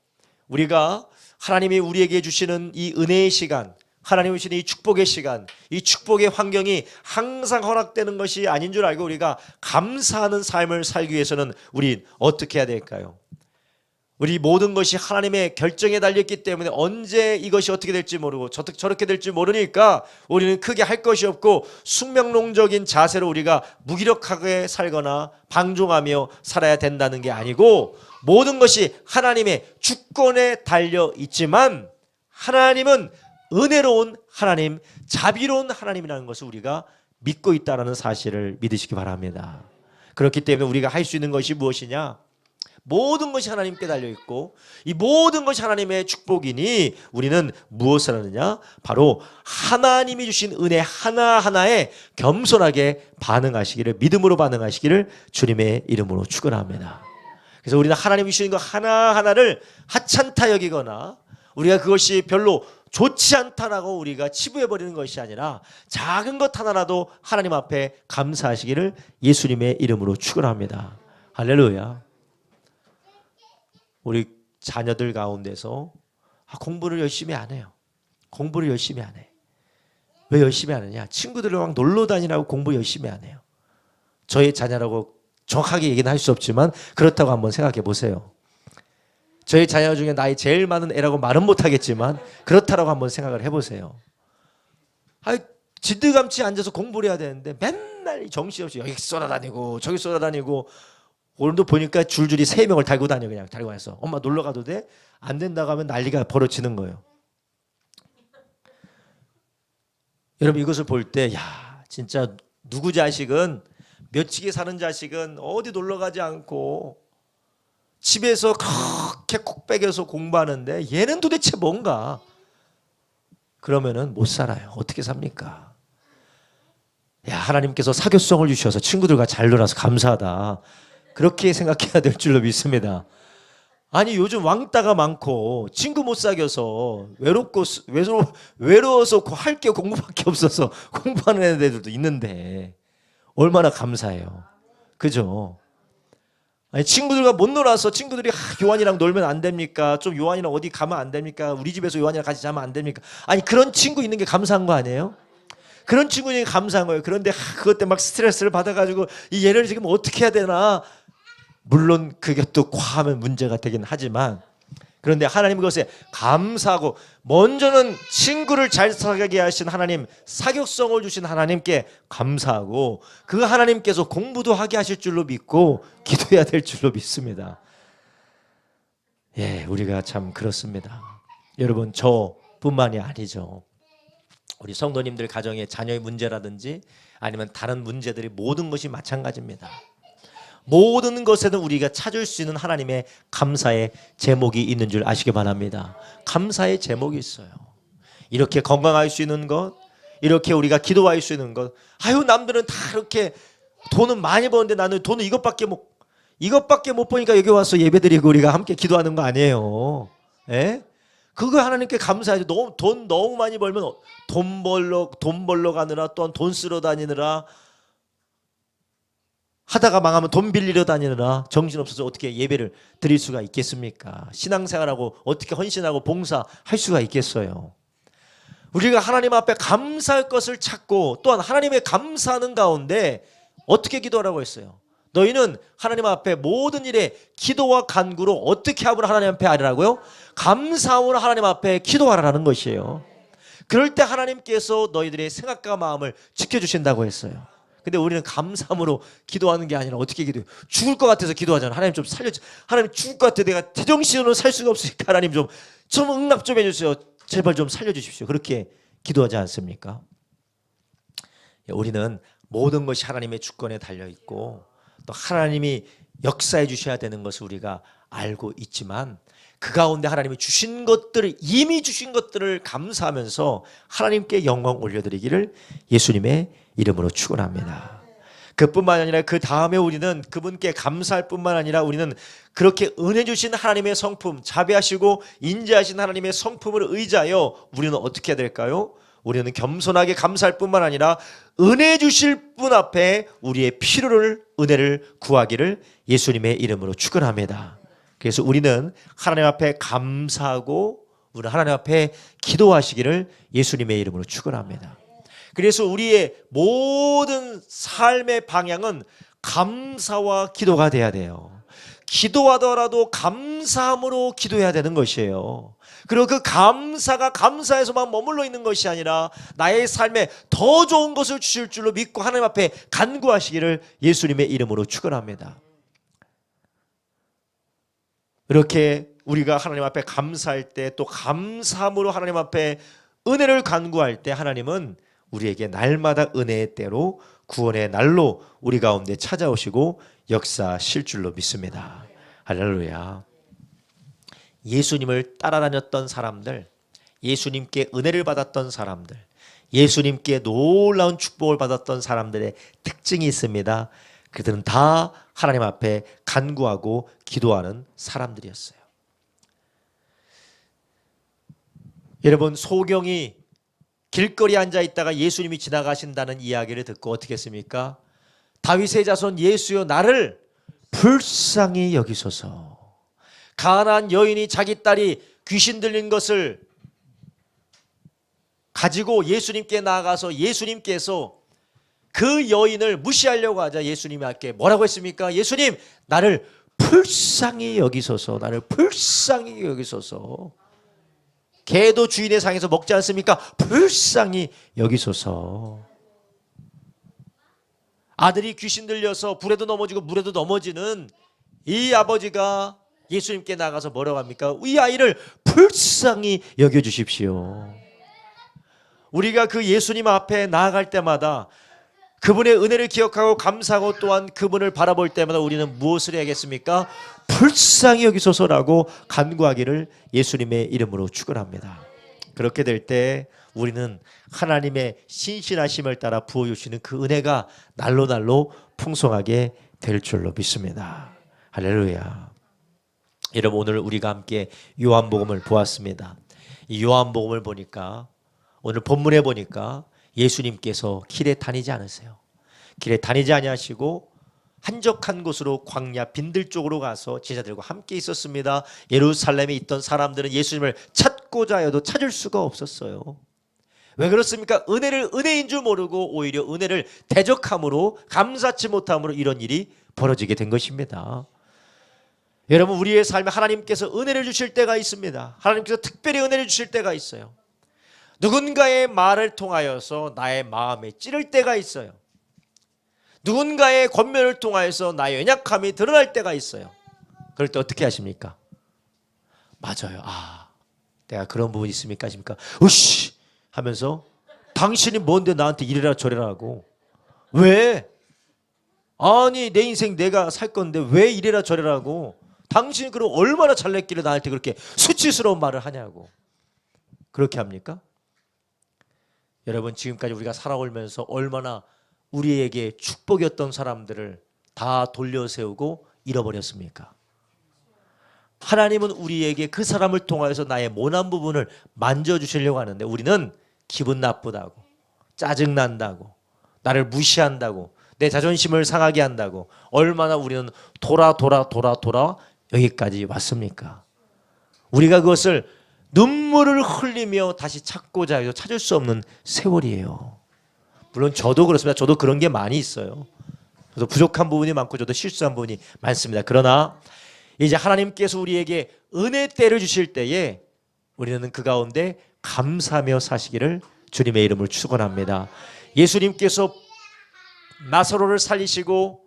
우리가 하나님이 우리에게 주시는 이 은혜의 시간, 하나님이 주시는 이 축복의 시간, 이 축복의 환경이 항상 허락되는 것이 아닌 줄 알고 우리가 감사하는 삶을 살기 위해서는 우리 어떻게 해야 될까요? 우리 모든 것이 하나님의 결정에 달렸기 때문에 언제 이것이 어떻게 될지 모르고 저렇게 될지 모르니까 우리는 크게 할 것이 없고 숙명론적인 자세로 우리가 무기력하게 살거나 방종하며 살아야 된다는 게 아니고, 모든 것이 하나님의 주권에 달려 있지만 하나님은 은혜로운 하나님, 자비로운 하나님이라는 것을 우리가 믿고 있다는 사실을 믿으시기 바랍니다. 그렇기 때문에 우리가 할 수 있는 것이 무엇이냐? 모든 것이 하나님께 달려있고 이 모든 것이 하나님의 축복이니 우리는 무엇을 하느냐? 바로 하나님이 주신 은혜 하나하나에 겸손하게 반응하시기를, 믿음으로 반응하시기를 주님의 이름으로 축원합니다. 그래서 우리는 하나님이 주신 것 하나하나를 하찮다 여기거나 우리가 그것이 별로 좋지 않다라고 우리가 치부해버리는 것이 아니라 작은 것 하나라도 하나님 앞에 감사하시기를 예수님의 이름으로 축원합니다. 할렐루야. 우리 자녀들 가운데서 공부를 열심히 안 해요. 공부를 열심히 안 해. 왜 열심히 안 하냐? 친구들이랑 놀러 다니라고 공부 열심히 안 해요. 저의 자녀라고 정확하게 얘기는 할 수 없지만 그렇다고 한번 생각해 보세요. 저희 자녀 중에 나이 제일 많은 애라고 말은 못하겠지만 그렇다라고 한번 생각을 해보세요. 아, 지드감치 앉아서 공부를 해야 되는데 맨날 정신없이 여기 쏘아다니고 저기 쏘아다니고, 오늘도 보니까 줄줄이 3명을 달고 다녀. 그냥 달고 와서 엄마 놀러 가도 돼? 안 된다고 하면 난리가 벌어지는 거예요. 여러분, 이것을 볼 때 야, 진짜 누구 자식은, 며치게 사는 자식은 어디 놀러 가지 않고 집에서 그렇게 콕 빼겨서 공부하는데 얘는 도대체 뭔가? 그러면은 못 살아요. 어떻게 삽니까? 야, 하나님께서 사교성을 주셔서 친구들과 잘 놀아서 감사하다, 그렇게 생각해야 될 줄로 믿습니다. 아니, 요즘 왕따가 많고 친구 못 사귀어서 외로워서 할 게 공부밖에 없어서 공부하는 애들도 있는데 얼마나 감사해요. 그죠? 아니, 친구들과 못 놀아서 친구들이 요한이랑 놀면 안 됩니까? 좀 요한이랑 어디 가면 안 됩니까? 우리 집에서 요한이랑 같이 자면 안 됩니까? 아니, 그런 친구 있는 게 감사한 거 아니에요? 그런 친구 있는 게 감사한 거예요. 그런데 그것 때문에 막 스트레스를 받아가지고 이 얘를 지금 어떻게 해야 되나? 물론 그게 또 과하면 문제가 되긴 하지만, 그런데 하나님 그것에 감사하고, 먼저는 친구를 잘 사귀게 하신 하나님, 사교성을 주신 하나님께 감사하고, 그 하나님께서 공부도 하게 하실 줄로 믿고 기도해야 될 줄로 믿습니다. 예, 우리가 참 그렇습니다. 여러분, 저뿐만이 아니죠. 우리 성도님들 가정의 자녀의 문제라든지 아니면 다른 문제들이, 모든 것이 마찬가지입니다. 모든 것에는 우리가 찾을 수 있는 하나님의 감사의 제목이 있는 줄 아시기 바랍니다. 감사의 제목이 있어요. 이렇게 건강할 수 있는 것, 이렇게 우리가 기도할 수 있는 것. 아유, 남들은 다 이렇게 돈은 많이 버는데 나는 돈은 이것밖에 못 버니까 여기 와서 예배드리고 우리가 함께 기도하는 거 아니에요. 예? 그거 하나님께 감사해야죠. 돈 너무 많이 벌면 돈 벌러 가느라, 또한 돈 쓰러 다니느라, 하다가 망하면 돈 빌리러 다니느라 정신없어서 어떻게 예배를 드릴 수가 있겠습니까? 신앙생활하고 어떻게 헌신하고 봉사할 수가 있겠어요? 우리가 하나님 앞에 감사할 것을 찾고, 또한 하나님의 감사하는 가운데 어떻게 기도하라고 했어요? 너희는 하나님 앞에 모든 일에 기도와 간구로 어떻게 하므로 하나님 앞에 하라고요? 감사함으로 하나님 앞에 기도하라는 것이에요. 그럴 때 하나님께서 너희들의 생각과 마음을 지켜주신다고 했어요. 근데 우리는 감사함으로 기도하는 게 아니라 어떻게 기도해요? 죽을 것 같아서 기도하잖아요. 하나님 좀 살려주세요. 하나님 죽을 것 같아, 내가 제정신으로 살 수가 없으니까 하나님 좀 응답 좀 해주세요. 제발 좀 살려주십시오. 그렇게 기도하지 않습니까? 우리는 모든 것이 하나님의 주권에 달려있고, 또 하나님이 역사해 주셔야 되는 것을 우리가 알고 있지만, 그 가운데 하나님이 주신 것들을, 이미 주신 것들을 감사하면서 하나님께 영광 올려드리기를 예수님의 이름으로 축원합니다. 그뿐만 아니라 그 다음에 우리는 그분께 감사할 뿐만 아니라, 우리는 그렇게 은혜 주신 하나님의 성품, 자비하시고 인자하신 하나님의 성품을 의지하여 우리는 어떻게 해야 될까요? 우리는 겸손하게 감사할 뿐만 아니라 은혜 주실 분 앞에 우리의 필요를, 은혜를 구하기를 예수님의 이름으로 축원합니다. 그래서 우리는 하나님 앞에 감사하고, 우리는 하나님 앞에 기도하시기를 예수님의 이름으로 축원합니다. 그래서 우리의 모든 삶의 방향은 감사와 기도가 돼야 돼요. 기도하더라도 감사함으로 기도해야 되는 것이에요. 그리고 그 감사가 감사에서만 머물러 있는 것이 아니라 나의 삶에 더 좋은 것을 주실 줄로 믿고 하나님 앞에 간구하시기를 예수님의 이름으로 축원합니다. 이렇게 우리가 하나님 앞에 감사할 때, 또 감사함으로 하나님 앞에 은혜를 간구할 때, 하나님은 우리에게 날마다 은혜의 때로, 구원의 날로 우리 가운데 찾아오시고 역사하실 줄로 믿습니다. 할렐루야. 예수님을 따라다녔던 사람들, 예수님께 은혜를 받았던 사람들, 예수님께 놀라운 축복을 받았던 사람들의 특징이 있습니다. 그들은 다 하나님 앞에 간구하고 기도하는 사람들이었어요. 여러분, 소경이 길거리에 앉아 있다가 예수님이 지나가신다는 이야기를 듣고 어떻게 했습니까? 다윗의 자손 예수여, 나를 불쌍히 여기소서. 가난한 여인이 자기 딸이 귀신 들린 것을 가지고 예수님께 나아가서, 예수님께서 그 여인을 무시하려고 하자 예수님께 뭐라고 했습니까? 예수님, 나를 불쌍히 여기소서, 나를 불쌍히 여기소서. 개도 주인의 상에서 먹지 않습니까? 불쌍히 여기소서. 아들이 귀신 들려서 불에도 넘어지고 물에도 넘어지는 이 아버지가 예수님께 나가서 뭐라고 합니까? 이 아이를 불쌍히 여겨주십시오. 우리가 그 예수님 앞에 나아갈 때마다 그분의 은혜를 기억하고 감사하고 또한 그분을 바라볼 때마다 우리는 무엇을 해야겠습니까? 불쌍히 여기소서라고 간구하기를 예수님의 이름으로 축원합니다. 그렇게 될 때 우리는 하나님의 신실하심을 따라 부어주시는 그 은혜가 날로 날로 풍성하게 될 줄로 믿습니다. 할렐루야. 여러분, 오늘 우리가 함께 요한복음을 보았습니다. 이 요한복음을 보니까, 오늘 본문에 보니까 예수님께서 길에 다니지 않으세요. 길에 다니지 아니하시고 한적한 곳으로 광야 빈들 쪽으로 가서 제자들과 함께 있었습니다. 예루살렘에 있던 사람들은 예수님을 찾고자 해도 찾을 수가 없었어요. 왜 그렇습니까? 은혜를 은혜인 줄 모르고 오히려 은혜를 대적함으로, 감사치 못함으로 이런 일이 벌어지게 된 것입니다. 여러분, 우리의 삶에 하나님께서 은혜를 주실 때가 있습니다. 하나님께서 특별히 은혜를 주실 때가 있어요. 누군가의 말을 통하여서 나의 마음에 찌를 때가 있어요. 누군가의 권면을 통하여서 나의 연약함이 드러날 때가 있어요. 그럴 때 어떻게 하십니까? 맞아요. 내가 그런 부분이 있습니까? 하십니까? 으씨! 하면서 당신이 뭔데 나한테 이래라 저래라 하고, 왜? 아니, 내 인생 내가 살 건데 왜 이래라 저래라 하고, 당신이 그럼 얼마나 잘났길래 나한테 그렇게 수치스러운 말을 하냐고. 그렇게 합니까? 여러분, 지금까지 우리가 살아오면서 얼마나 우리에게 축복이었던 사람들을 다 돌려세우고 잃어버렸습니까? 하나님은 우리에게 그 사람을 통하여서 나의 모난 부분을 만져주시려고 하는데 우리는 기분 나쁘다고, 짜증난다고, 나를 무시한다고, 내 자존심을 상하게 한다고 얼마나 우리는 돌아 여기까지 왔습니까? 우리가 그것을 눈물을 흘리며 다시 찾고자 해도 찾을 수 없는 세월이에요. 물론 저도 그렇습니다. 저도 그런 게 많이 있어요. 저도 부족한 부분이 많고 저도 실수한 부분이 많습니다. 그러나 이제 하나님께서 우리에게 은혜 때를 주실 때에 우리는 그 가운데 감사하며 사시기를 주님의 이름을 축원합니다. 예수님께서 나사로를 살리시고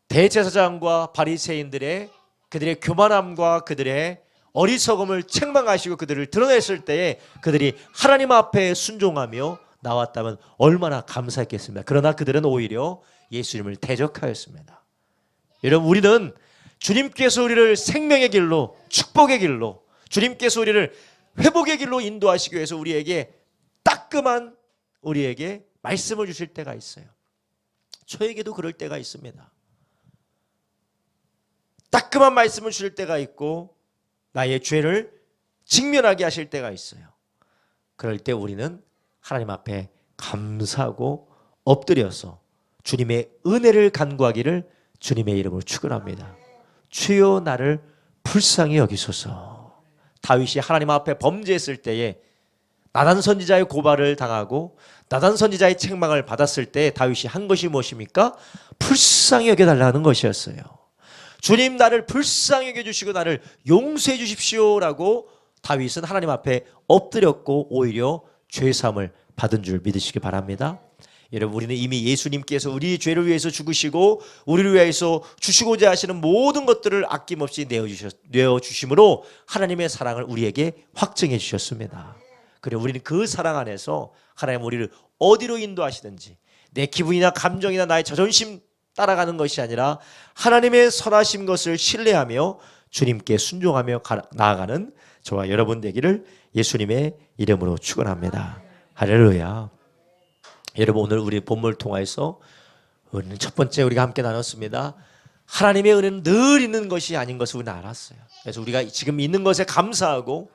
대제사장과 바리새인들의 그들의 교만함과 그들의 어리석음을 책망하시고 그들을 드러냈을 때에 그들이 하나님 앞에 순종하며 나왔다면 얼마나 감사했겠습니까? 그러나 그들은 오히려 예수님을 대적하였습니다. 여러분, 우리는 주님께서 우리를 생명의 길로, 축복의 길로, 주님께서 우리를 회복의 길로 인도하시기 위해서 우리에게 따끔한 우리에게 말씀을 주실 때가 있어요. 저에게도 그럴 때가 있습니다. 따끔한 말씀을 주실 때가 있고 나의 죄를 직면하게 하실 때가 있어요. 그럴 때 우리는 하나님 앞에 감사하고 엎드려서 주님의 은혜를 간구하기를 주님의 이름으로 축원합니다. 주여 나를 불쌍히 여기소서. 다윗이 하나님 앞에 범죄했을 때에 나단 선지자의 고발을 당하고 나단 선지자의 책망을 받았을 때 다윗이 한 것이 무엇입니까? 불쌍히 여겨달라는 것이었어요. 주님, 나를 불쌍히 여겨주시고 나를 용서해 주십시오라고 다윗은 하나님 앞에 엎드렸고 오히려 죄사함을 받은 줄 믿으시기 바랍니다. 여러분, 우리는 이미 예수님께서 우리 죄를 위해서 죽으시고 우리를 위해서 주시고자 하시는 모든 것들을 아낌없이 내어주심으로 하나님의 사랑을 우리에게 확증해 주셨습니다. 그리고 우리는 그 사랑 안에서 하나님 우리를 어디로 인도하시든지 내 기분이나 감정이나 나의 자존심 따라가는 것이 아니라 하나님의 선하신 것을 신뢰하며 주님께 순종하며 나아가는 저와 여러분 되기를 예수님의 이름으로 축원합니다. 할렐루야. 여러분, 오늘 우리 본문을 통해서 우리는 첫 번째 우리가 함께 나눴습니다. 하나님의 은혜는 늘 있는 것이 아닌 것을 우리는 알았어요. 그래서 우리가 지금 있는 것에 감사하고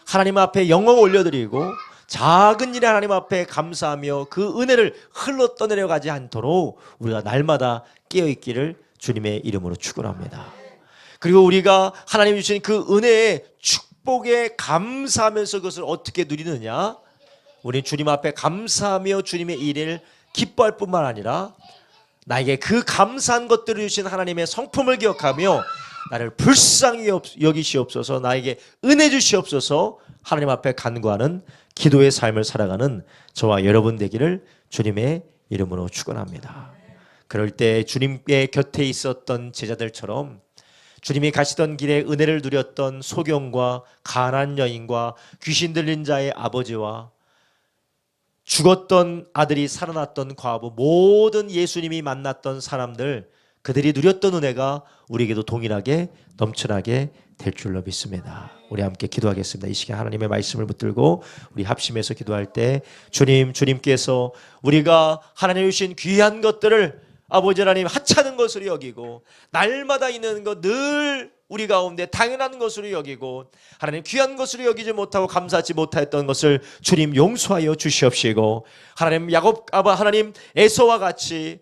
하나님 앞에 영광 올려드리고 작은 일에 하나님 앞에 감사하며 그 은혜를 흘러 떠내려가지 않도록 우리가 날마다 깨어있기를 주님의 이름으로 축원합니다. 그리고 우리가 하나님 주신 그 은혜의 축복에 감사하면서 그것을 어떻게 누리느냐? 우리 주님 앞에 감사하며 주님의 일을 기뻐할 뿐만 아니라 나에게 그 감사한 것들을 주신 하나님의 성품을 기억하며 나를 불쌍히 여기시옵소서, 나에게 은혜 주시옵소서 하나님 앞에 간구하는 기도의 삶을 살아가는 저와 여러분 되기를 주님의 이름으로 축원합니다. 그럴 때 주님의 곁에 있었던 제자들처럼 주님이 가시던 길에 은혜를 누렸던 소경과 가난한 여인과 귀신 들린 자의 아버지와 죽었던 아들이 살아났던 과부, 모든 예수님이 만났던 사람들, 그들이 누렸던 은혜가 우리에게도 동일하게 넘쳐나게 될 줄로 믿습니다. 우리 함께 기도하겠습니다. 이 시간 하나님의 말씀을 붙들고 우리 합심해서 기도할 때 주님께서 우리가 하나님 주신 귀한 것들을 아버지 하나님 하찮은 것으로 여기고 날마다 있는 것 늘 우리 가운데 당연한 것으로 여기고 하나님 귀한 것으로 여기지 못하고 감사하지 못하였던 것을 주님 용서하여 주시옵시고 하나님 하나님 에서와 같이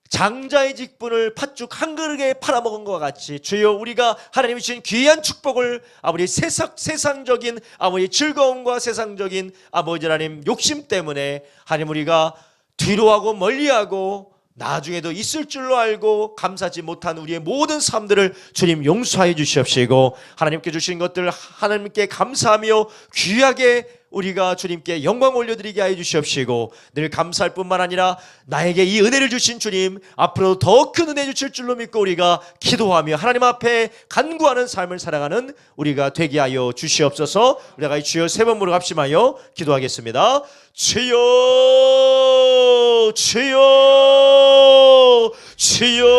장자의 직분을 팥죽 한 그릇에 팔아먹은 것과 같이 주여 우리가 하나님이 주신 귀한 축복을 아버지 세상적인 아버지 즐거움과 세상적인 아버지 하나님 욕심 때문에 하나님 우리가 뒤로하고 멀리하고 나중에도 있을 줄로 알고 감사하지 못한 우리의 모든 삶들을 주님 용서하여 주시옵시고 하나님께 주신 것들 하나님께 감사하며 귀하게 우리가 주님께 영광 올려드리게 하여 주시옵시고 늘 감사할 뿐만 아니라 나에게 이 은혜를 주신 주님 앞으로 더 큰 은혜 주실 줄로 믿고 우리가 기도하며 하나님 앞에 간구하는 삶을 살아가는 우리가 되게 하여 주시옵소서. 우리가 주여 세 번 무릎 합심하여 기도하겠습니다. 주여 주여 주여